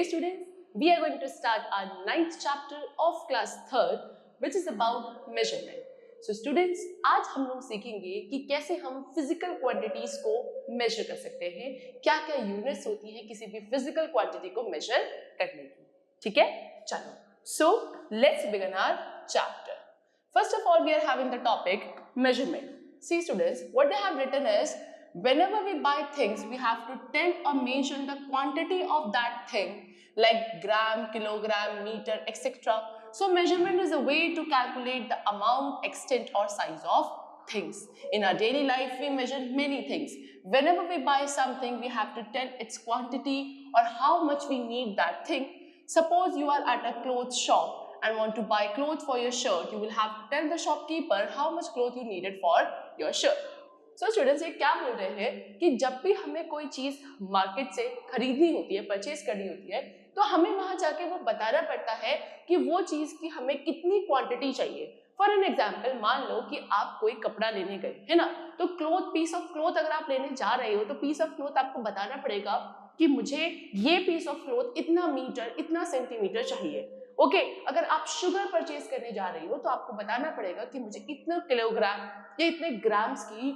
Today students, we are going to start our 9th chapter of class 3rd which is about measurement. So students, आज हम लोग सीखेंगे कि कैसे हम फिजिकल क्वांटिटीज को मेजर कर सकते हैं, क्या क्या यूनिट्स होती हैं किसी भी फिजिकल क्वांटिटी को मेजर करने की. ठीक है, चलो. So let's begin our chapter. First of all, we are having the topic measurement. See students, what they have written is, whenever we buy things, we have to tell or mention the quantity of that thing, like gram, kilogram, meter, etc. So measurement is a way to calculate the amount, extent or size of things. In our daily life, we measure many things. Whenever we buy something, we have to tell its quantity or how much we need that thing. Suppose you are at a clothes shop and want to buy clothes for your shirt, you will have to tell the shopkeeper how much cloth you needed for your shirt. So students, ये क्या बोल रहे हैं कि जब भी हमें कोई चीज मार्केट से खरीदनी होती है, परचेज करनी होती है, तो हमें वहां जाके वो बताना पड़ता है कि वो चीज की हमें कितनी क्वांटिटी चाहिए. फॉर एन एग्जाम्पल, मान लो कि आप कोई कपड़ा लेने गए है ना, तो पीस ऑफ क्लोथ अगर आप लेने जा रहे हो तो पीस ऑफ क्लोथ आपको बताना पड़ेगा कि मुझे ये पीस ऑफ क्लोथ इतना मीटर, इतना सेंटीमीटर चाहिए. ओके, अगर आप शुगर परचेज करने जा रही हो तो आपको बताना पड़ेगा कि मुझे इतना किलोग्राम या इतने ग्राम्स की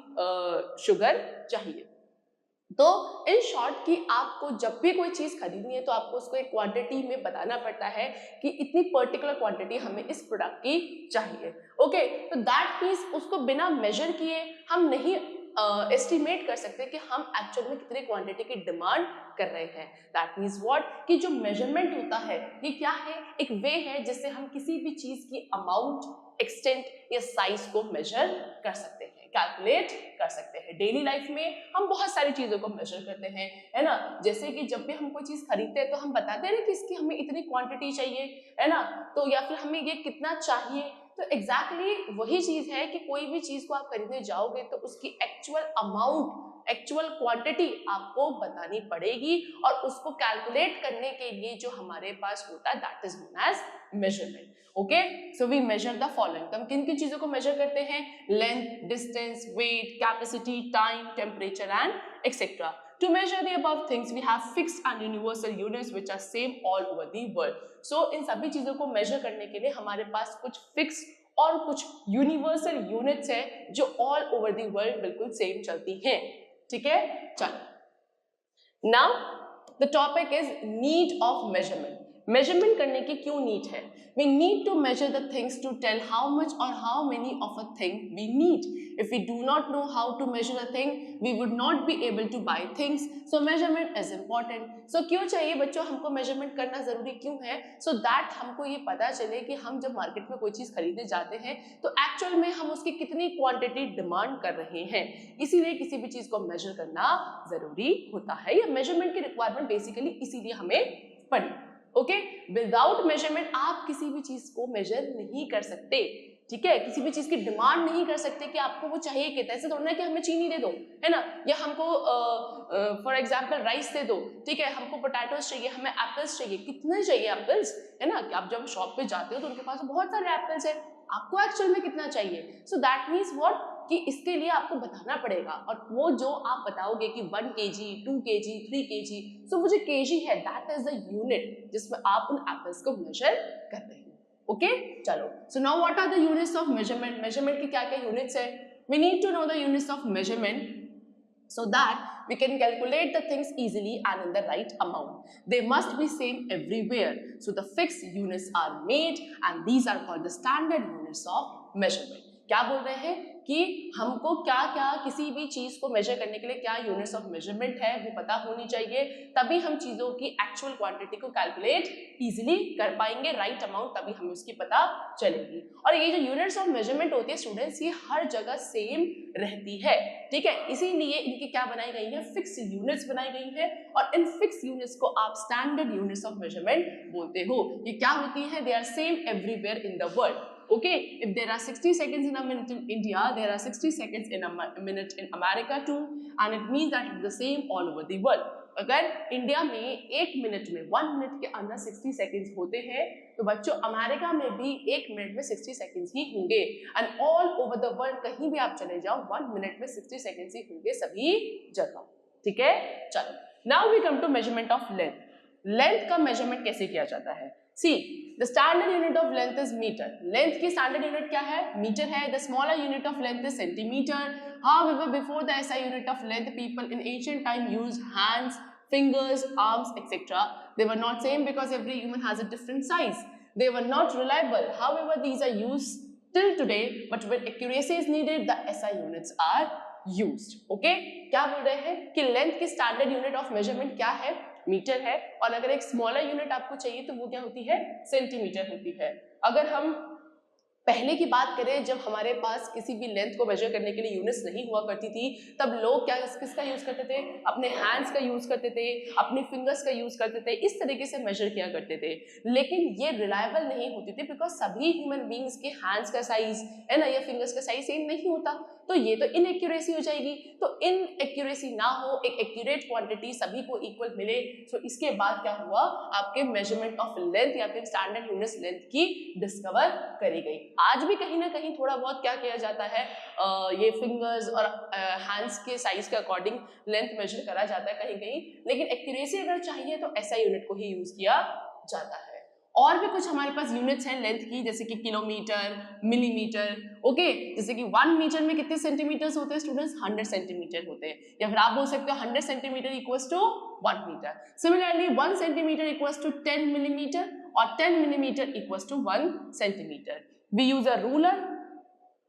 शुगर चाहिए. तो इन शॉर्ट कि आपको जब भी कोई चीज खरीदनी है तो आपको उसको एक क्वांटिटी में बताना पड़ता है कि इतनी पर्टिकुलर क्वांटिटी हमें इस प्रोडक्ट की चाहिए. ओके, तो दैट मीन्स उसको बिना मेजर किए हम नहीं एस्टिमेट कर सकते कि हम एक्चुअल में कितनी क्वांटिटी की डिमांड कर रहे हैं. दैट मीन्स व्हाट, कि जो मेजरमेंट होता है ये क्या है, एक वे है जिससे हम किसी भी चीज की अमाउंट, एक्सटेंट या साइज को मेजर कर सकते हैं, कैलकुलेट कर सकते हैं. डेली लाइफ में हम बहुत सारी चीजों को मेजर करते हैं, है ना. जैसे कि जब भी हम कोई चीज खरीदते हैं तो हम बताते हैं ना कि इसकी हमें इतनी क्वांटिटी चाहिए, है ना, तो या फिर हमें ये कितना चाहिए. तो एग्जैक्टली वही चीज है कि कोई भी चीज को आप खरीदने जाओगे तो उसकी एक्चुअल अमाउंट, एक्चुअल क्वांटिटी आपको बतानी पड़ेगी और उसको कैलकुलेट करने के लिए जो हमारे पास होता है that is known as measurement. Okay, so we measure the following. हम किन किन चीजों को मेजर करते हैं? Length, distance, weight, capacity, time, temperature and etcetera. To measure the above things, we have fixed and universal units which are same all over the world. So इन सभी चीजों को मेजर करने के लिए हमारे पास कुछ फिक्स और कुछ यूनिवर्सल यूनिट्स है जो ऑल ओवर द वर्ल्ड बिल्कुल सेम चलती हैं. ठीक है, चलो. Now the topic is need of measurement. Measurement करने की क्यों नीड है? We need to measure the things to tell how much or how many of a thing we need. If we do not know how to measure a thing, we would not be able to buy things. So measurement is important. So क्यों चाहिए बच्चों हमको measurement करना जरूरी क्यों है? So that हमको ये पता चले कि हम जब मार्केट में कोई चीज खरीदने जाते हैं तो एक्चुअल में हम उसकी कितनी क्वांटिटी डिमांड कर रहे हैं. इसीलिए किसी भी चीज को मेजर करना जरूरी होता है. या मेजरमेंट की रिक्वायरमेंट बेसिकली इसीलिए हमें पड़ी. ओके, विदाउट मेजरमेंट आप किसी भी चीज को मेजर नहीं कर सकते. ठीक है, किसी भी चीज की डिमांड नहीं कर सकते कि आपको वो चाहिए कितना. ऐसे थोड़ा ना कि हमें चीनी दे दो, है ना, या हमको फॉर एग्जांपल राइस दे दो. ठीक है, हमको पोटैटोस चाहिए, हमें एप्पल्स चाहिए. कितने चाहिए एप्पल्स, है ना, कि आप जब शॉप पे जाते हो तो उनके पास बहुत सारे एप्पल्स है, आपको एक्चुअल में कितना चाहिए. सो दैट मीन्स व्हाट, कि इसके लिए आपको बताना पड़ेगा. और वो जो आप बताओगे कि 1 kg, 2 kg, 3 kg, सो वो जो kg है दैट इज द यूनिट जिसमें आप उन एप्पल्स को मेजर कर रहे हैं. ओके, चलो. So now what are the units of measurement. Measurement की क्या क्या यूनिट्स है? We need to know the units of measurement so that we can calculate the things easily and in the right amount. They must be same everywhere. So the fixed units are made and these are called the standard units of measurement. क्या बोल रहे हैं कि हमको क्या क्या किसी भी चीज को मेजर करने के लिए क्या यूनिट्स ऑफ मेजरमेंट है वो पता होनी चाहिए, तभी हम चीजों की एक्चुअल क्वांटिटी को कैलकुलेट इजीली कर पाएंगे. राइट अमाउंट तभी हमें उसकी पता चलेगी. और ये जो यूनिट्स ऑफ मेजरमेंट होती है स्टूडेंट्स, ये हर जगह सेम रहती है. ठीक है, इसीलिए इनकी क्या बनाई गई है? फिक्स यूनिट्स बनाई गई है. और इन फिक्स यूनिट्स को आप स्टैंडर्ड यूनिट्स ऑफ मेजरमेंट बोलते हो. ये क्या होती है? They are same everywhere in the world. Okay, if there are 60 seconds in a minute in India, there are 60 seconds in a minute in America too, and it means that it's the same all over the world. अगर India में 1 minute में 1 minute के अंदर 60 seconds होते हैं तो बच्चों America में भी 1 मिनट में 60 सेकंड्स ही होंगे. And all over the world कहीं भी आप चले जाओ 1 मिनट में 60 सेकंड्स ही होंगे सभी जगह. ठीक है, चलो. Now we come to measurement of length. Length का मेजरमेंट कैसे किया जाता है? See the standard unit of length is metre. Length की स्टैंडर्ड यूनिट क्या है? मीटर है। The smaller unit of length is centimetre. However, before the SI unit of length, people in ancient time used hands, fingers, arms, etc. They were not same because every human has a different size. They were not reliable. However, these are used till today, but when accuracy is needed, the SI units are used. Okay? क्या बोल रहे हैं कि length की standard unit of measurement क्या है? Metre है। और अगर एक स्मॉलर यूनिट आपको चाहिए तो वो क्या होती है? सेंटीमीटर होती है। अगर हम पहले की बात करें, जब हमारे पास किसी भी लेंथ को मेजर करने के लिए यूनिट्स नहीं हुआ करती थी, तब लोग क्या किसका यूज करते थे? अपने हैंड्स का यूज करते थे, अपने फिंगर्स का यूज करते थे, इस तरीके से मेजर किया करते थे। लेकिन ये रिलायबल नहीं होती थी बिकॉज सभी ह्यूमन बींग्स के हैंड्स का साइज है ना या फिंगर्स का साइज सेम नहीं होता, तो ये तो इनएक्यूरेसी हो जाएगी। तो इनएक्यूरेसी ना हो, एक एक्यूरेट क्वांटिटी सभी को इक्वल मिले। तो इसके बाद क्या हुआ? आपके मेजरमेंट ऑफ लेंथ या फिर स्टैंडर्ड यूनिट्स लेंथ की डिस्कवर करी गई। आज भी कहीं ना कहीं थोड़ा बहुत क्या किया जाता है, ये फिंगर्स और हैंड्स के साइज के अकॉर्डिंग लेंथ मेजर करा जाता है कहीं कहीं, लेकिन एक्यूरेसी अगर चाहिए तो एसआई यूनिट को ही यूज किया जाता है। और भी कुछ हमारे पास यूनिट्स हैं लेंथ की, जैसे कि किलोमीटर, मिलीमीटर। ओके, जैसे कि 1 मीटर में कितने सेंटीमीटर्स होते हैं स्टूडेंट्स? 100 सेंटीमीटर होते हैं, या फिर आप बोल सकते हो 100 centimetre equals to 1 metre. Similarly 1 centimetre equals to 10 millimetre और 10 millimetre equals to 1 centimetre. We use a ruler,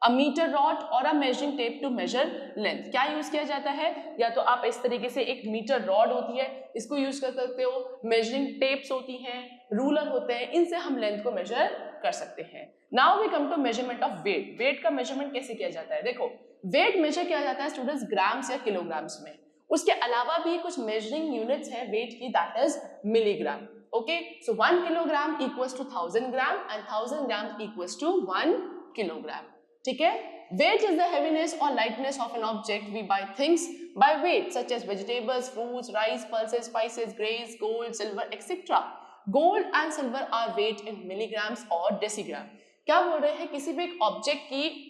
a metre rod और a measuring tape to measure length. क्या यूज किया जाता है? या तो आप इस तरीके से एक मीटर रॉड होती है, इसको यूज कर सकते हो, मेजरिंग टेप्स होती हैं, रूलर होते हैं, इनसे हम लेंथ को मेजर कर सकते हैं। Now we come to measurement of weight. Weight का मेजरमेंट कैसे किया जाता है? देखो, वेट मेजर किया जाता है स्टूडेंट्स ग्राम्स या किलोग्राम्स में। उसके अलावा भी कुछ मेजरिंग यूनिट्स है वेट की, that is milligram. Okay, so 1 kilogram equals to 1000 gram and 1000 gram equals to 1 kilogram. ठीक है? Weight is the heaviness or lightness of an object. We buy things by weight such as vegetables, fruits, rice, pulses, spices, grains, gold, silver, etc. Gold and silver are weighed in milligrams or decigram. क्या बोल रहे हैं? किसी भी एक object की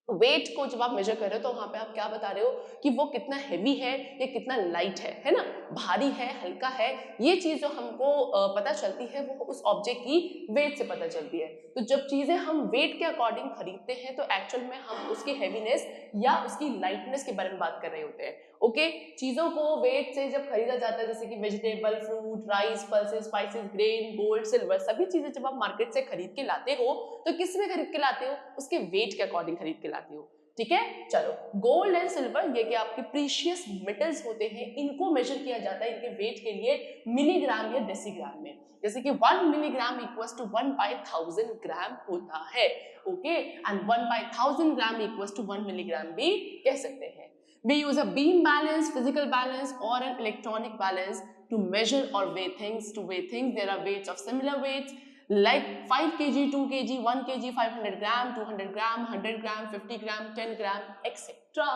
wait को जब आप मेजर कर रहे हो तो वहां पे आप क्या बता रहे हो कि वो कितना हैवी है या कितना लाइट है ना, भारी है, हल्का है। ये चीज जो हमको पता चलती है वो उस ऑब्जेक्ट की वेट से पता चलती है। तो जब चीजें हम वेट के अकॉर्डिंग खरीदते हैं तो एक्चुअल में हम उसकी हैवीनेस या उसकी लाइटनेस के बारे में बात कर रहे होते हैं। ओके, चीजों को वेट से जब खरीदा जाता है, जैसे कि vegetable, fruit, rice, pulses, spices, grain, gold, silver, सभी चीजें जब आप मार्केट से खरीद के लाते हो तो किस में खरीद के लाते हो? उसके वेट के अकॉर्डिंग खरीद के लाते हो। ठीक है, चलो, गोल्ड एंड सिल्वर ये कि आपके प्रीशियस मेटल्स होते हैं, इनको मेजर किया जाता है इनके वेट के लिए मिलीग्राम या डेसीग्राम में। जैसे कि 1 मिलीग्राम इक्वल्स टू 1/1000 ग्राम होता है। Okay, and 1/1000 gram equals to 1 milligram भी कह सकते हैं। We use a beam balance, physical balance or an electronic balance to measure or weigh things. To weigh things, there are weights of similar weights like 5 kg, 2 kg, 1 kg, 500 gram, 200 gram, 100 gram, 50 gram, 10 gram, etc.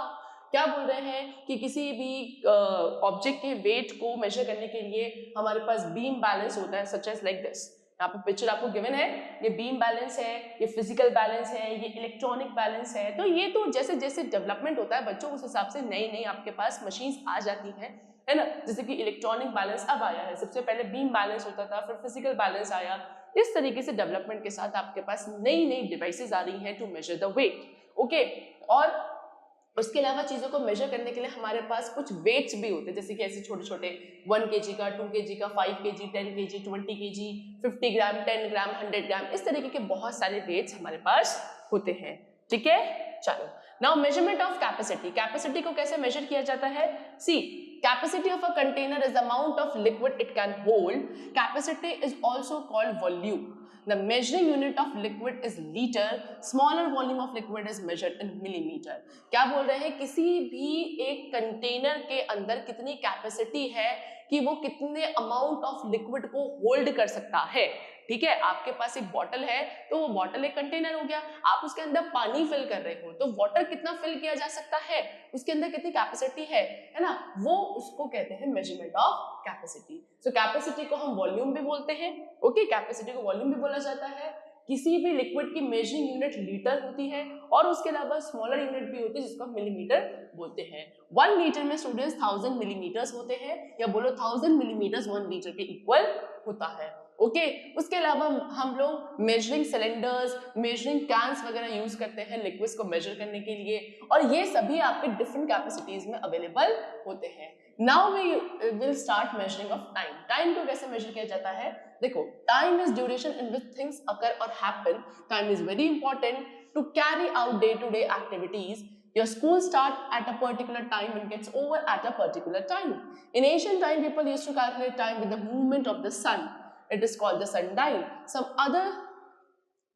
क्या बोल रहे हैं कि किसी भी object के wait को measure करने के लिए हमारे पास बीम बैलेंस होता है, सच एज लाइक दिस। यहाँ पे पिक्चर आपको गिवन है, ये बीम बैलेंस है, ये फिजिकल बैलेंस है, ये इलेक्ट्रॉनिक बैलेंस है। तो ये तो जैसे जैसे डेवलपमेंट होता है बच्चों, उस हिसाब से नई नई आपके पास मशीन्स आ जाती हैं, है ना। जैसे कि इलेक्ट्रॉनिक बैलेंस अब आया है, सबसे पहले बीम बैलेंस होता था, फिर फिजिकल बैलेंस आया। इस तरीके से डेवलपमेंट के साथ आपके पास नई नई डिवाइसेस आ रही हैं to measure the weight. Okay, और उसके अलावा चीज़ों को मेजर करने के लिए हमारे पास कुछ वेट्स भी होते हैं, जैसे कि ऐसे छोटे छोटे 1 kg का, 2 kg का, 5 kg, 10 kg, 20 kg, 50 ग्राम, 10 ग्राम, 100 ग्राम, इस तरीके के बहुत सारे वेट्स हमारे पास होते हैं। ठीक है, चलो, now measurement of capacity. Capacity को कैसे मेजर किया जाता है? See, capacity of a container is the amount of liquid it can hold. Capacity is also called volume. The measuring unit of liquid is liter. Smaller volume of liquid is measured in millimeter. क्या बोल रहे हैं? किसी भी एक container के अंदर कितनी कैपेसिटी है कि वो कितने अमाउंट ऑफ लिक्विड को होल्ड कर सकता है। ठीक है, आपके पास एक बॉटल है तो वो बॉटल एक कंटेनर हो गया, आप उसके अंदर पानी फिल कर रहे हो तो वाटर कितना फिल किया जा सकता है, उसके अंदर कितनी कैपेसिटी है ना, वो उसको कहते हैं measurement of capacity. So capacity को हम वॉल्यूम भी बोलते हैं। ओके, कैपेसिटी को वॉल्यूम भी बोला जाता है। किसी भी लिक्विड की मेजरिंग यूनिट लीटर होती है और उसके अलावा स्मॉलर यूनिट भी होती है जिसको हम मिलीमीटर बोलते हैं। 1 लीटर में स्टूडेंट्स 1000 मिलीमीटर्स होते हैं, या बोलो 1000 मिलीमीटर्स 1 लीटर के इक्वल होता है। ओके उसके अलावा हम लोग मेजरिंग सिलेंडर्स, मेजरिंग कैंस वगैरह यूज करते हैं लिक्विड्स को मेजर करने के लिए, और ये सभी आपके डिफरेंट कैपेसिटीज में अवेलेबल होते हैं। Now we will start measuring of time. Time को कैसे मेजर किया जाता है? देखो, time is duration in which things occur और happen. Time is very important to carry out day to day activities. Your school start at a particular time and gets over at a particular time. In ancient time, people used to calculate time with the movement of the sun. It is called the sundial. Some other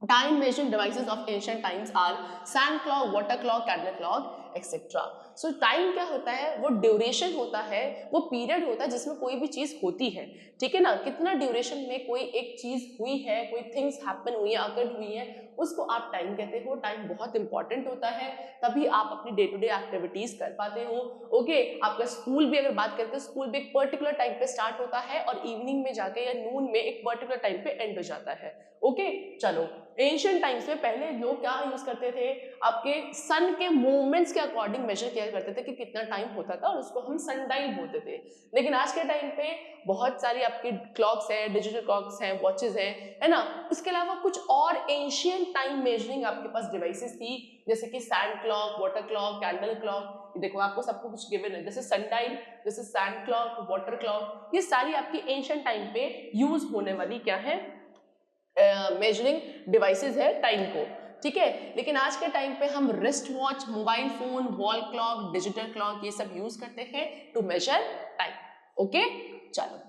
time measuring devices of ancient times are sand clock, water clock, candle clock, etc. So time क्या होता है? वो duration होता है, वो period होता है जिसमें कोई भी चीज होती है, ठीक है ना? कितना ड्यूरेशन में कोई एक चीज हुई है, कोई थिंग्स हैपन हुई है, अकर हुई है, उसको आप टाइम कहते हो। टाइम बहुत इंपॉर्टेंट होता है, तभी आप अपनी डे टू डे एक्टिविटीज कर पाते हो। ओके आपका स्कूल भी अगर बात करते हैं, स्कूल भी एक पर्टिकुलर टाइम पे स्टार्ट होता है और इवनिंग में जाके या नून में एक पर्टिकुलर टाइम पे एंड हो जाता है। ओके चलो, एंशिएंट टाइम्स में पहले लोग क्या यूज करते थे? आपके सन के मूवमेंट्स के अकॉर्डिंग मेजर किया करते थे कि कितना टाइम होता था, और उसको हम सनडाइल बोलते थे। लेकिन आज के टाइम पे बहुत सारी आपकी क्लॉक्स हैं, डिजिटल क्लॉक्स हैं, वॉचेस हैं, है ना? उसके अलावा कुछ और एंशिएंट टाइम मेजरिंग आपके पास डिवाइसेस थी, जैसे कि sand clock, water clock, candle clock. देखो आपको सबको कुछ गिवन है, जैसे सनडाइल, जैसे सैंड क्लॉक, वाटर क्लॉक, ये सारी आपकी एंशिएंट टाइम पे यूज होने वाली क्या है? मेजरिंग डिवाइसेस है टाइम को, ठीक है। लेकिन आज के टाइम पे हम wrist watch, mobile phone, wall clock, digital clock, ये सब यूज करते हैं टू मेजर टाइम। ओके चलो,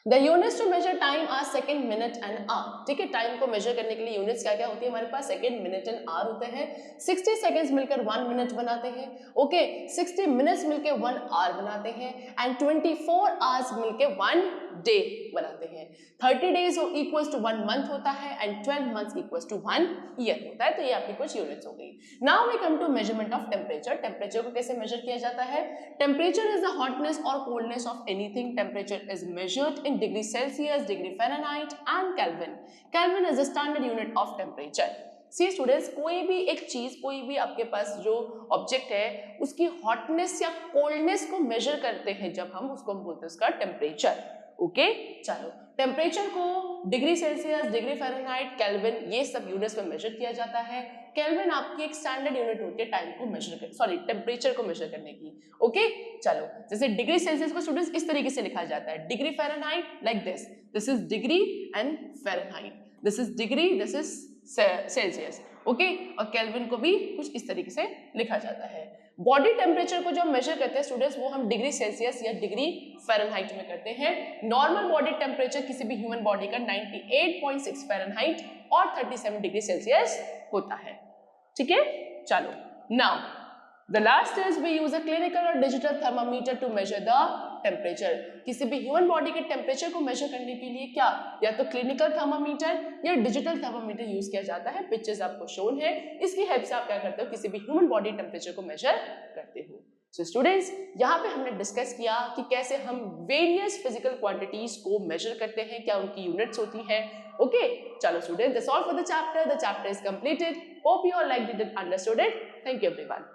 The units to measure time are second, minute and hour. ठीक है, टाइम को मेजर करने के लिए यूनिट्स क्या क्या होती है हमारे पास? सेकंड, मिनट एंड आवर होते हैं। 60 सेकंड्स मिलकर 1 मिनट बनाते हैं। ओके 60 मिनट्स मिलकर 1 आवर बनाते हैं, एंड 24 आवर्स मिलकर 1 डे बनाते हैं। 30 डेज इक्वल्स टू 1 मंथ होता है, and 12 months equals to 1 year होता है। तो ये आपकी कुछ यूनिट्स हो गई। Now we come to measurement of temperature. Temperature को कैसे मेजर किया जाता है? टेम्परेचर इज द हॉटनेस और coldness of anything. Temperature is measured in degree Celsius, degree Fahrenheit and Kelvin. Kelvin is the standard unit of temperature. See students, कोई भी एक चीज, कोई भी आपके पास जो ऑब्जेक्ट है, उसकी हॉटनेस या कोल्डनेस को मेजर करते हैं जब हम उसको बोलते हैं उसका टेम्परेचर। ओके चलो, टेम्परेचर को degree Celsius, degree Fahrenheit, kelvin, ये सब यूनिट्स में मेजर किया जाता है। केल्विन आपकी एक स्टैंडर्ड यूनिट होती है टाइम को मेजर कर, सॉरी टेम्परेचर को मेजर करने की। ओके चलो, जैसे डिग्री सेल्सियस को स्टूडेंट्स इस तरीके से लिखा जाता है, degree Fahrenheit like this, this is degree and Fahrenheit, this is degree, this is Celsius. Okay और केल्विन को भी कुछ इस तरीके से लिखा जाता है। बॉडी टेम्परेचर को जो हम मेजर करते हैं स्टूडेंट्स, वो हम डिग्री सेल्सियस या डिग्री फ़ारेनहाइट में करते हैं। नॉर्मल बॉडी टेम्परेचर किसी भी ह्यूमन बॉडी का 98.6 फ़ारेनहाइट और 37 डिग्री सेल्सियस होता है, ठीक है। चलो, now the last is we use a clinical और digital thermometer to measure the temperature. किसी भी ह्यूमन बॉडी के टेम्परेचर को मेजर करने के लिए क्या, या तो क्लिनिकल थर्मामीटर या डिजिटल थर्मामीटर यूज किया जाता है। पिक्चर्स आपको शोन है, इसकी हेल्प से आप क्या करते हो, किसी भी ह्यूमन बॉडी टेम्परेचर को मेजर करते हो। सो स्टूडेंट्स, यहाँ पे हमने डिस्कस किया कि कैसे हम वेरियस फिजिकल क्वांटिटीज को मेजर करते हैं, क्या उनकी यूनिट्स होती है। ओके चलो students, that's all for the chapter is completed. Hope you all liked it and understood it. Thank you everyone.